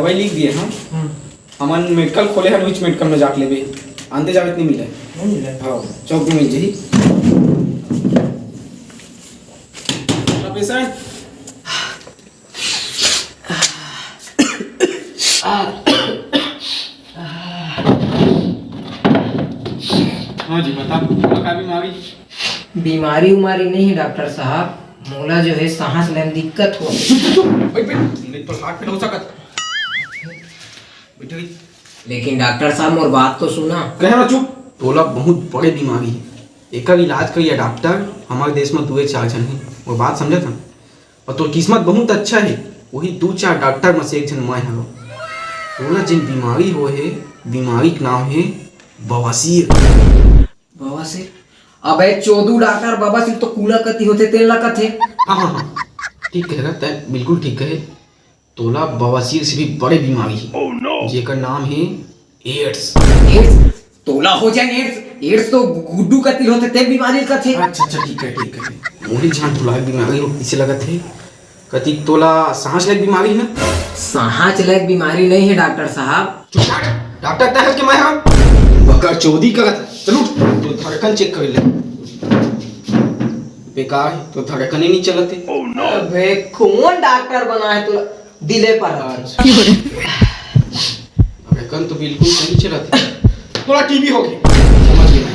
दवाई लिख दिए हम। हमन मेडिकल खोले हैं, उस मेडिकल में जाके लेबे। आंते जावे नहीं मिले। हाँ चौक में मिल जाही। पेशेंट हाँ जी बता, क्या बीमारी? बीमारी उमारी नहीं है डॉक्टर साहब, मोला जो है सांस लेने दिक्कत हो। तो हार्ट फेल हो सकत। लेकिन डॉक्टर साहब मोर बात तो सुना। कहे ना चुप। तोला बहुत बड़े बीमारी है, एक इलाज करिए डॉक्टर। हमारे देश में 2-4 जन है, वो बात समझा था। और तो किस्मत बहुत अच्छा है, वही 2-4 डॉक्टर में से एक जन मैं हूँ। तोला जिन बीमारी हो है, बीमारी का नाम है बवासीर। बवासीर? अबे चोदू डॉक्टर, बवासीर तो कूला कति होते तेल ला कथे। हाँ ठीक कहेगा तय, बिल्कुल ठीक कहे। तोला बवासीर से भी बड़े बीमारी है, जेकर नाम है एड्स। एड्स? तोला हो जाए एड्स? एड्स तो गुड्डू कति होते ते बीमारी कथे। अच्छा ठीक है। मोही जान तोला बीमारी हो किसे लगत है? कति तोला सांस लेक बीमारी ना? सांस लेक बीमारी नहीं है डॉक्टर साहब। डॉक्टर तय के मैं हम बकर चौधी करत। चलो तो धड़कन चेक कर ले। बेकार है, तो धड़कन ही नहीं चलते। अबे कौन डॉक्टर बना है तोला? दिले पर धड़कन तो बिल्कुल सही चलते। थोड़ा टीबी हो गई, समझ गया।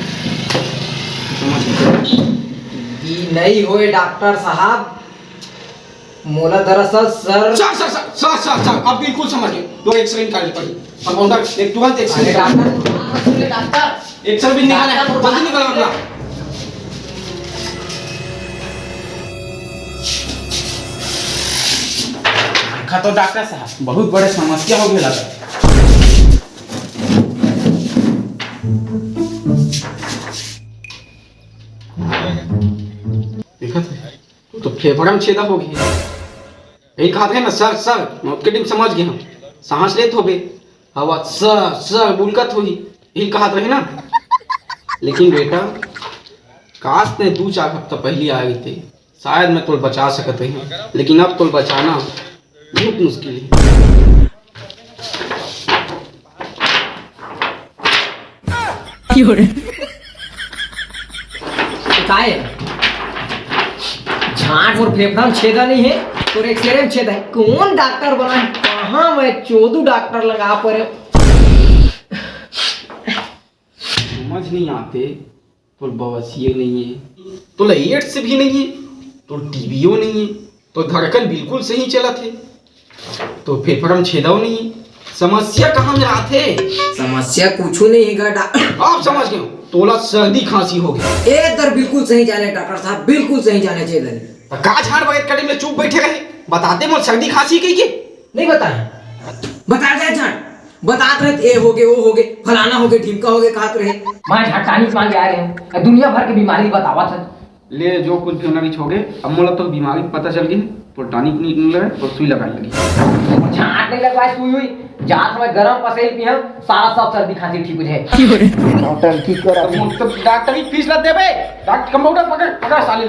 टीबी नहीं होए डॉक्टर साहब, मोला दरअसल सर अब बिल्कुल समझ गए। दो एक्सरे निकालनी पड़ी। अब काउंटर एक तुरंत एक्सरे डॉक्टर एक्सरे भी निकाले, जल्दी निकाल अपना। देखा तो डॉक्टर साहब, बहुत बड़े समस्या हो गया लगा। देखा तो फेफड़ा में छेदा हो गया। यही कहा था ना सर मौके टीम समझ गए हम। सांस लेत हो गए, हवा सर बुलकत होगी, यही कहा था ना। लेकिन बेटा काश ने 2-4 हफ्ता पहले आ गई थे, शायद मैं तो बचा सकते हैं। लेकिन अब तो बचाना बहुत मुश्किल है। झाट और फेफड़ा में छेदा नहीं है, तो एक्सरे में छेदा है। कौन डॉक्टर बना है? कहाँ मैं चोदू डॉक्टर लगा पर। समझ नहीं आते। तो बवासीर नहीं है, तो एड्स भी नहीं है, तो टीबीओ नहीं है, तो धड़कन बिल्कुल सही चला थे, तो फेफड़ा में छेदा नहीं है। समस्या कहाँ में आते? समस्या कुछ नहीं है आप समझ गए। तोला सर्दी खांसी हो गई। एकदर बिल्कुल सही जाने डॉक्टर साहब, बिल्कुल सही जाने चाहिए। का झाड़ बगैर कड़ी में चुप बैठे रहे, बताते मोर सर्दी खांसी की के नहीं बता दे झाट। बतात रहे ए हो गए, वो हो गए, फलाना हो गए, ढिमका हो गए, कहत रहे। मैं झटकानी मांगे आ रहे हैं, दुनिया भर की बीमारी बतावा था। ले जो कुछ भी होना हो गए। अब मोला तो बीमारी पता चल गई, तो टॉनिक नहीं लगे तो सुई लगाने लगी। झाट नहीं लगवाए, सुई हुई जात में गरम पसेल पिया, सारा सब सर्दी खांसी ठीक हो जाए। डॉक्टर ठीक करा तो डॉक्टर की फीस ला देबे। डॉक्टर कंपाउंडर पकड़ साले।